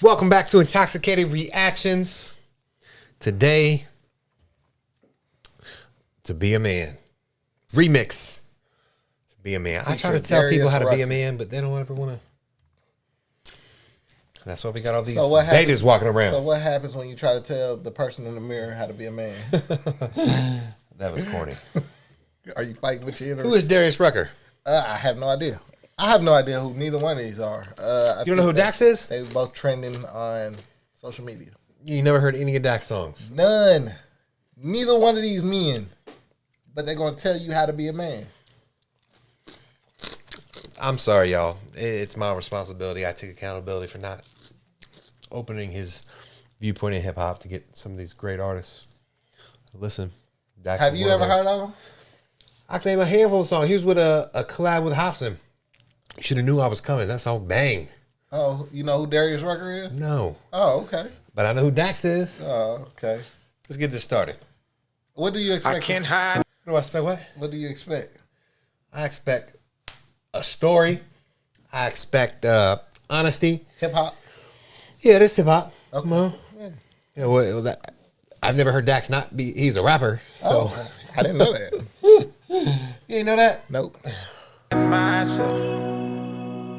Welcome back to Intoxicated Reactions. Today, To Be a Man. Remix. To Be a Man. I try to tell people how to be a man, but they don't ever want to. That's why we got all these betas walking around. So what happens when you try to tell the person in the mirror how to be a man? That was corny. Are you fighting with your inner? Who is Darius Rucker? I have no idea. I have no idea who neither one of these are. You don't know who Dax is? They were both trending on social media. You never heard any of Dax songs? None. Neither one of these men. But they're going to tell you how to be a man. I'm sorry, y'all. It's my responsibility. I take accountability for not opening his viewpoint in hip-hop to get some of these great artists. Listen. Dax have you ever heard of him? I can name a handful of songs. He was with a collab with Hobson. You should have knew I was coming. That song bang. Oh, you know who Darius Rucker is? No. Oh, okay. But I know who Dax is. Oh, okay. Let's get this started. What do you expect? I can't hide. What do I expect? What? What do you expect? I expect a story. I expect honesty. Hip hop? Yeah, this hip hop. Okay. Well, yeah. Well, I've never heard Dax not be. He's a rapper. So I didn't know that. You didn't know that? Nope. Myself.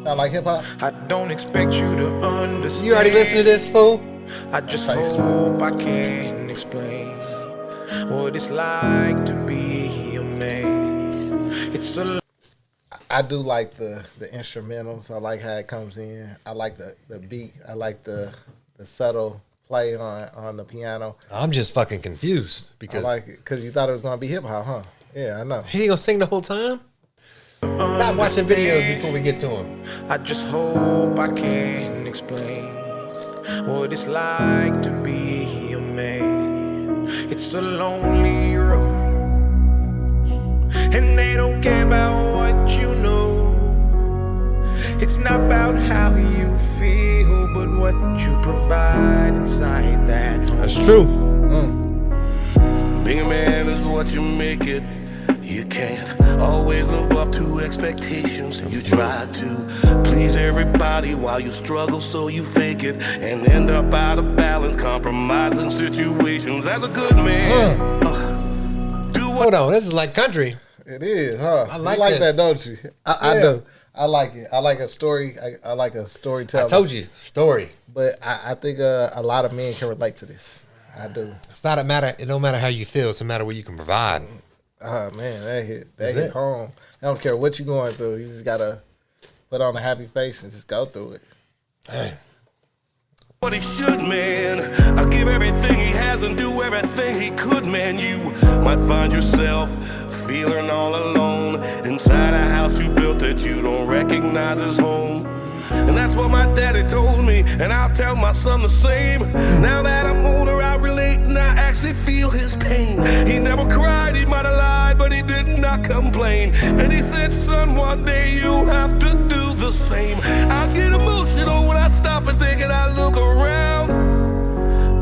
Sound like hip hop? I don't expect you to understand. You already listened to this, fool? I just hope I can explain what it's like to be a man. It's a. I do like the instrumentals. I like how it comes in. I like the beat. I like the subtle play on the piano. I'm just fucking confused I because like it because you thought it was gonna be hip hop, huh? Yeah, I know. he gonna sing the whole time. Stop watching videos before we get to him. I just hope I can explain what it's like to be a man. It's a lonely road, and they don't care about what you know. It's not about how you feel, but what you provide inside that home. That's true. Being a man is what you make it. You can't always live up to expectations. You try to please everybody while you struggle, so you fake it and end up out of balance, compromising situations. As a good man, Hold on, this is like country. It is, huh? I like you like this. that, don't you? I do. I like it. I like a story. I like a storytelling. I told you, story. But I think a lot of men can relate to this. I do. It's not a matter. It don't matter how you feel. It's a matter what you can provide. Oh man, that hit home. I don't care what you're going through. You just gotta put on a happy face and just go through it. Hey. what he should, man. I give everything he has and do everything he could, man. You might find yourself feeling all alone inside a house you built that you don't recognize as home. And that's what my daddy told me, and I'll tell my son the same. Now that I'm older, I relate and I actually feel his pain. He never cried, he might have lied, but he did not complain. And he said, son, one day you'll have to do the same. I get emotional when I stop and think and I look around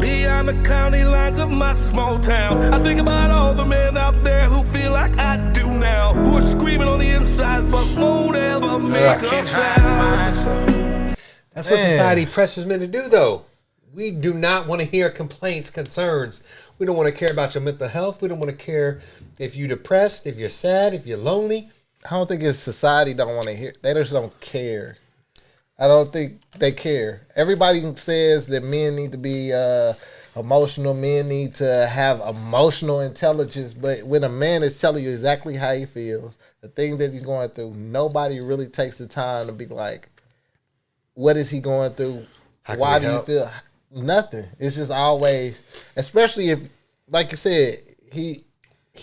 beyond the county lines of my small town. I think about all the men out there who feel like I do now, who are screaming on the inside but won't ever make a sound. That's what society pressures men to do, though. We do not want to hear complaints, concerns. We don't want to care about your mental health. We don't want to care if you're depressed, if you're sad, if you're lonely. I don't think it's society don't want to hear. They just don't care. I don't think they care. Everybody says that men need to be emotional. Men need to have emotional intelligence. But when a man is telling you exactly how he feels, the thing that he's going through, nobody really takes the time to be like, what is he going through? Why do you feel? Nothing. It's just always, especially if, like you said, he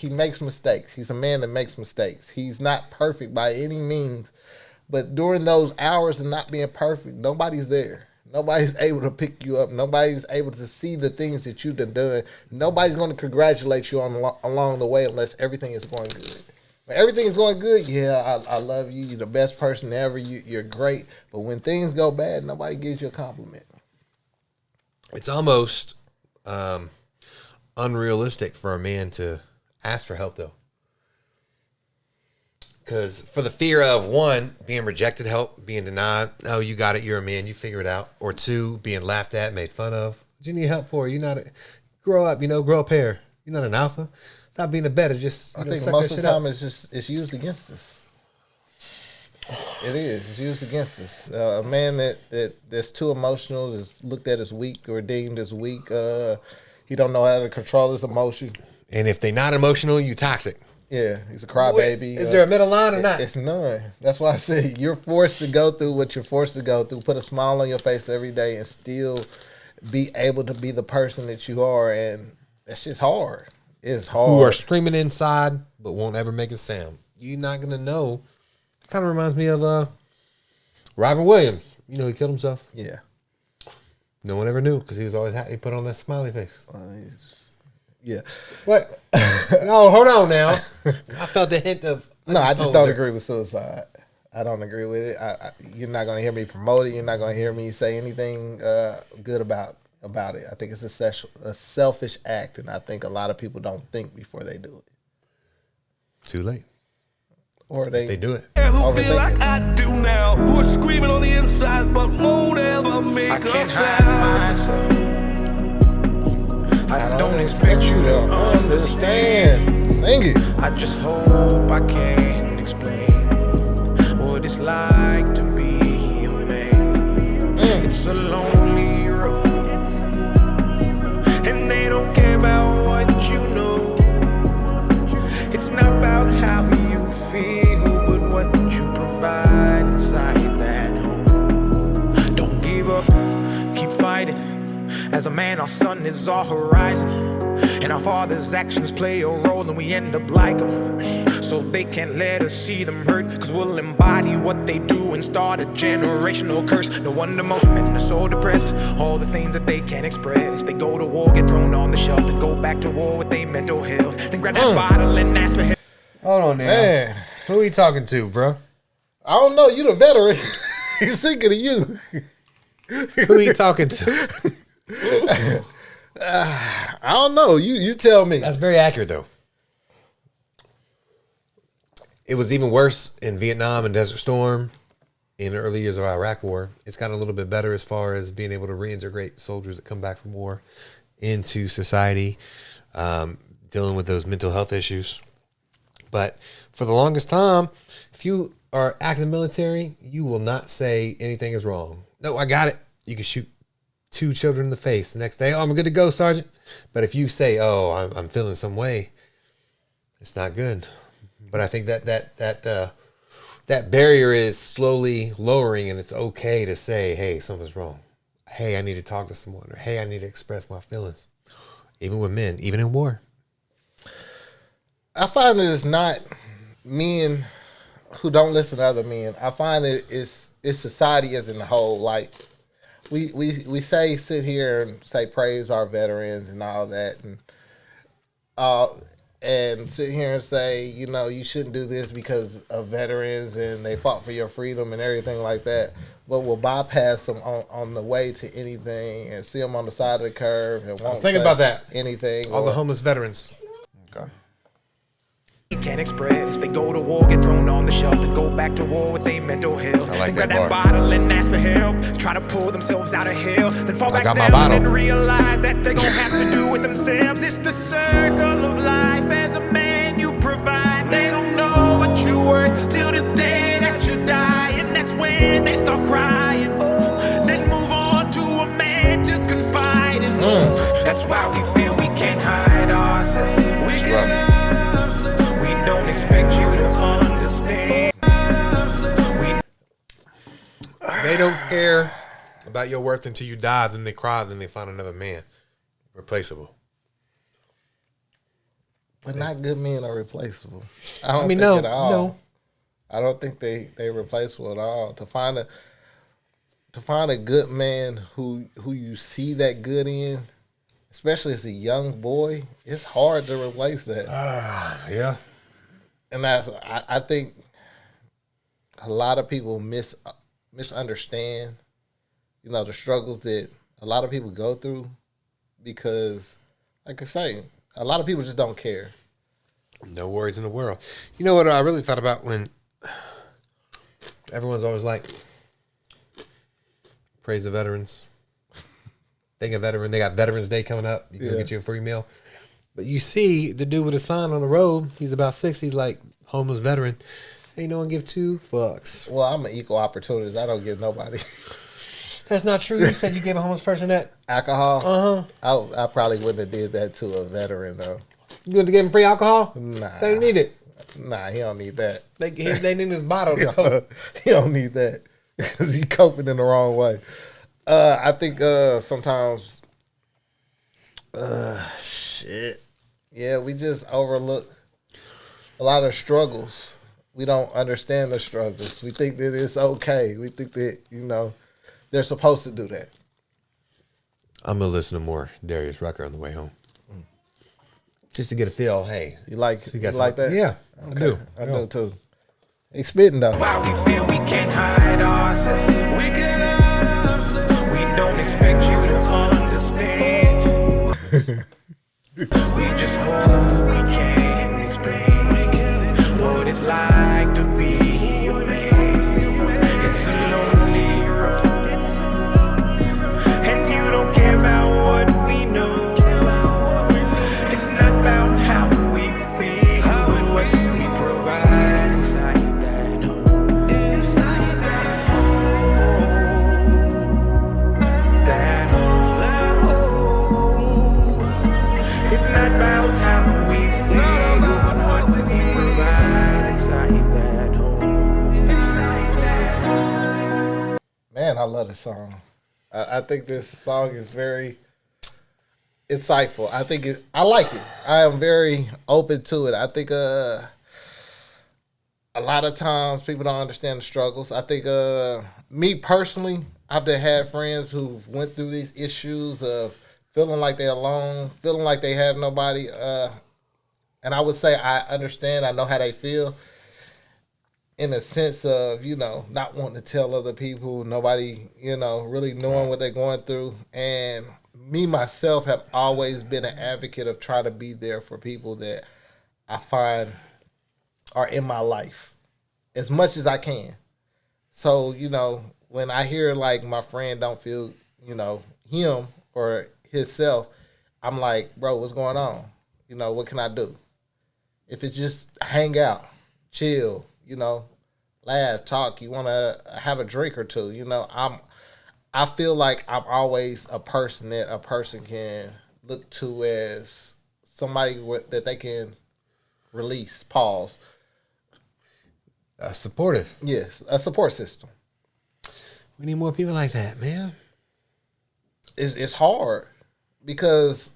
makes mistakes. He's a man that makes mistakes. He's not perfect by any means. But during those hours of not being perfect, nobody's there. Nobody's able to pick you up. Nobody's able to see the things that you've done. Nobody's going to congratulate you along the way unless everything is going good. When everything is going good, yeah, I love you. You're the best person ever. You're great. But when things go bad, nobody gives you a compliment. It's almost unrealistic for a man to ask for help, though. Because for the fear of, one, being rejected help, being denied, oh, you got it, you're a man, you figure it out. Or two, being laughed at, made fun of. What do you need help for? You're not grow up, grow a pair. You're not an alpha. Stop being a beta. Just I think most of the time it's used against us. It is. It's used against us. A man that's too emotional is looked at as weak or deemed as weak. He don't know how to control his emotion. And if they're not emotional, you toxic. Yeah, he's a crybaby. Is there a middle line or not? It's none. That's why I say you're forced to go through what you're forced to go through. Put a smile on your face every day and still be able to be the person that you are. And that's just hard. It's hard. Who are screaming inside but won't ever make a sound. You're not going to know. It kind of reminds me of Robin Williams. He killed himself. Yeah. No one ever knew because he was always happy. He put on that smiley face. Yeah. What? No, hold on now. I felt the hint of... I just don't agree with suicide. I don't agree with it. You're not going to hear me promote it. You're not going to hear me say anything good about it. I think it's a selfish act, and I think a lot of people don't think before they do it. Too late. Or they do it. Who feel like I do now, who are screaming on the inside but won't ever make I a can't sound. hide myself. I don't expect you to understand. Sing it. I just hope I can explain what it's like to be a man. It's a lonely road, and they don't care about what you know. It's not about how you feel, but what you provide inside that home. Don't give up, keep fighting. As a man, our sun is our horizon, and our father's actions play a role, and we end up like them. So they can't let us see them hurt, cause we'll embody what they do and start a generational curse. No wonder most men are so depressed, all the things that they can't express. They go to war, get thrown on the shelf, then go back to war with their mental health, then grab that bottle and ask for help. Hold on now. Man. Who are you talking to, bro? I don't know. You the veteran. He's thinking of you. Who are you talking to? I don't know. You tell me. That's very accurate, though. It was even worse in Vietnam and Desert Storm in the early years of Iraq War. It's gotten a little bit better as far as being able to reintegrate soldiers that come back from war into society, dealing with those mental health issues. But for the longest time, if you are active military, you will not say anything is wrong. No, I got it. You can shoot 2 children in the face the next day. Oh, I'm good to go, Sergeant. But if you say, oh, I'm feeling some way, it's not good. But I think that barrier is slowly lowering, and it's okay to say, hey, something's wrong. Hey, I need to talk to someone. Or, hey, I need to express my feelings. Even with men, even in war. I find that it's not men who don't listen to other men. I find that it's society as a whole. Like we sit here and say praise our veterans and all that, and sit here and say, you shouldn't do this because of veterans and they fought for your freedom and everything like that. But we'll bypass them on the way to anything and see them on the side of the curve and won't think about that. anything. All the homeless veterans. Okay. They can't express. They go to war, get thrown on the shelf, then go back to war with their mental health. I like then grab that that bottle and ask for help. Try to pull themselves out of hell, then fall back got my down bottle. and realize that they're gonna have to do it themselves. It's the circle of life. As a man, you provide. They don't know what you're worth till the day that you die, and that's when they start crying. Then move on to a man to confide in. That's why we feel we can't hide ourselves. We don't expect you to understand. They don't care about your worth until you die. Then they cry. Then they find another man. Replaceable. But not good men are replaceable. I don't think no, at all. no. I don't think they're replaceable at all. To find a good man who you see that good in, especially as a young boy, it's hard to replace that. Yeah. And I think a lot of people misunderstand, the struggles that a lot of people go through because, like I say, a lot of people just don't care. No worries in the world. You know what I really thought about when everyone's always like, praise the veterans. Thank a veteran. They got Veterans Day coming up. You can get you a free meal. But you see the dude with a sign on the road. He's about 60. He's like, homeless veteran. Ain't no one give two fucks. Well, I'm an equal opportunist. I don't give nobody That's not true. You said you gave a homeless person that. alcohol. I probably wouldn't have did that to a veteran though. You going to give him free alcohol? Nah, They need it. Nah, he don't need that. They need his bottle. Though. He don't need that because he coping in the wrong way. I think sometimes, shit. Yeah, we just overlook a lot of struggles. We don't understand the struggles. We think that it's okay. We think that, they're supposed to do that. I'm going to listen to more Darius Rucker on the way home. Just to get a feel, hey. You like that? that? Yeah, I do. I do too. He spitting though. Why we feel we can't hide ourselves. We don't expect you to understand. We just hope we can explain what it's like to be a man. It's a lonely road, and you don't care about what we know. It's not about how we feel, but what we provide inside that home. That home. It's not about how we feel, but what we provide inside that home. Man, I love this song. I think this song is very insightful. I like it. I am very open to it. I think a lot of times people don't understand the struggles. I think me personally, I've had friends who went through these issues of feeling like they're alone, feeling like they have nobody. And I would say I understand. I know how they feel. In a sense of, not wanting to tell other people, nobody, really knowing what they're going through. And me, myself, have always been an advocate of trying to be there for people that I find are in my life as much as I can. So, when I hear like my friend don't feel, him or himself, I'm like, bro, what's going on? What can I do? If it's just hang out, chill, laugh, talk, you want to have a drink or two, I feel like I'm always a person that a person can look to as somebody that they can release, pause. Supportive. Yes, a support system. We need more people like that, man. It's hard because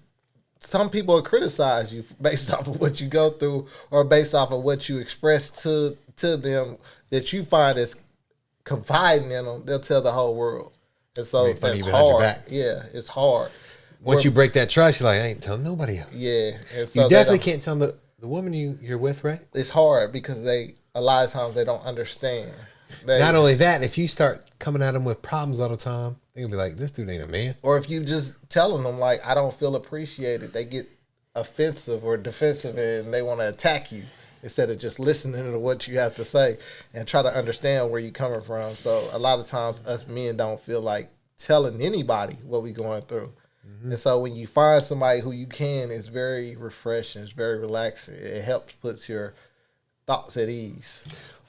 some people will criticize you based off of what you go through or based off of what you express to them that you find is confiding in them. They'll tell the whole world. And so that's hard. Yeah, it's hard. Once you break that trust, you're like, I ain't telling nobody else. Yeah. And so you definitely can't tell the woman you're with, right? It's hard because a lot of times they don't understand. Not only that, if you start coming at them with problems all the time, they're going to be like, this dude ain't a man. Or if you just telling them, like, I don't feel appreciated, they get offensive or defensive and they want to attack you instead of just listening to what you have to say and try to understand where you're coming from. So a lot of times us men don't feel like telling anybody what we're going through. Mm-hmm. And so when you find somebody who you can, it's very refreshing, it's very relaxing. It helps put your thoughts at ease.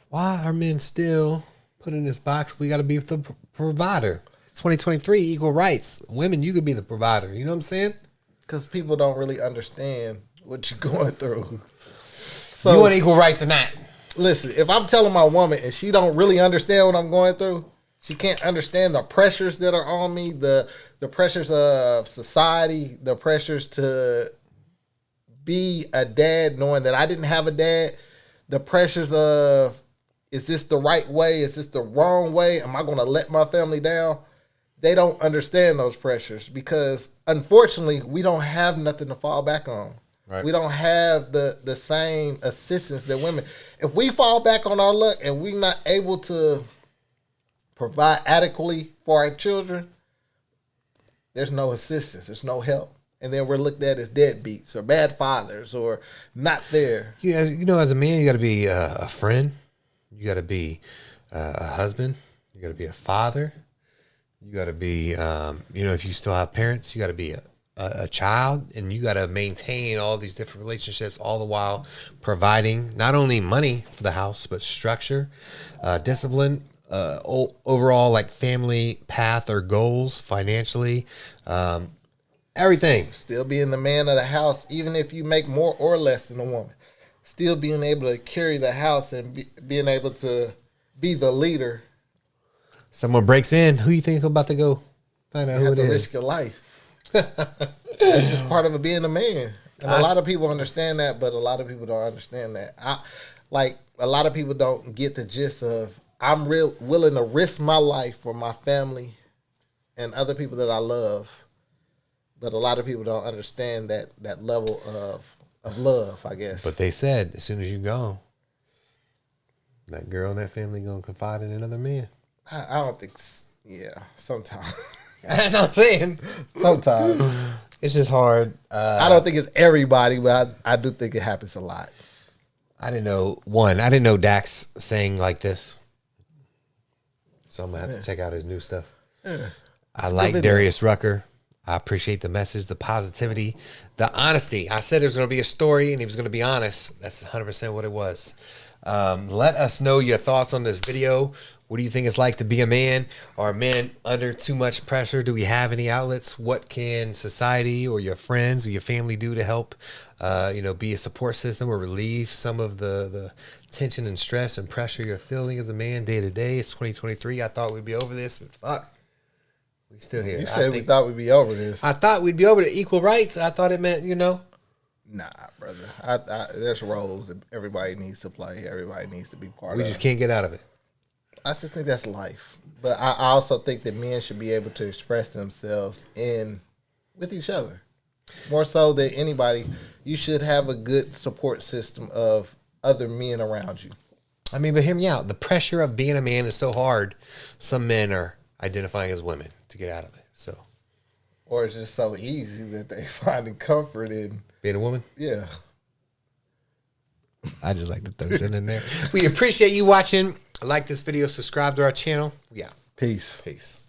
Why are men still put in this box? We got to be the provider. It's 2023, equal rights. Women, you could be the provider. You know what I'm saying? Because people don't really understand what you're going through. So, you want equal rights or not? Listen, if I'm telling my woman and she don't really understand what I'm going through, she can't understand the pressures that are on me, the pressures of society, the pressures to be a dad knowing that I didn't have a dad, the pressures of, is this the right way? Is this the wrong way? Am I going to let my family down? They don't understand those pressures because, unfortunately, we don't have nothing to fall back on. Right. We don't have the same assistance that women. If we fall back on our luck and we're not able to provide adequately for our children, there's no assistance. There's no help. and then we're looked at as deadbeats or bad fathers or not there. You know, as a man, you got to be a friend. You got to be a husband. You got to be a father. You got to be, if you still have parents, you got to be a child, and you got to maintain all these different relationships, all the while providing not only money for the house, but structure, discipline, overall like family path or goals financially, everything. Still being the man of the house, even if you make more or less than a woman. Still being able to carry the house and being able to be the leader. Someone breaks in, who you think about to go find out You who have it to is? risk your life. That's just part of being a man. And a lot of people understand that, but a lot of people don't understand that. A lot of people don't get the gist of, I'm willing to risk my life for my family and other people that I love. But a lot of people don't understand that level of love, I guess. But they said, as soon as you go, that girl and that family going to confide in another man. I don't think, sometimes. That's what I'm saying. Sometimes. It's just hard. I don't think it's everybody, but I do think it happens a lot. I didn't know Dax sang like this. So I'm going to have to check out his new stuff. Yeah. I like Darius Rucker. I appreciate the message, the positivity, the honesty. I said there was going to be a story and he was going to be honest. That's 100% what it was. Let us know your thoughts on this video. What do you think it's like to be a man? Are men under too much pressure? Do we have any outlets? What can society or your friends or your family do to help, be a support system or relieve some of the tension and stress and pressure you're feeling as a man day to day? It's 2023. I thought we'd be over this, but fuck. We still here. You said we thought we'd be over this. I thought we'd be over the equal rights. I thought it meant, Nah, brother. There's roles that everybody needs to play. Everybody needs to be part of. We just can't get out of it. I just think that's life. But I also think that men should be able to express themselves with each other. More so than anybody, you should have a good support system of other men around you. I mean, but hear me out. The pressure of being a man is so hard. Some men are identifying as women to get out of it. So, or it's just so easy that they finding comfort in being a woman. Yeah. I just like to throw shit in there. We appreciate you watching. Like this video, subscribe to our channel. Yeah. Peace. Peace.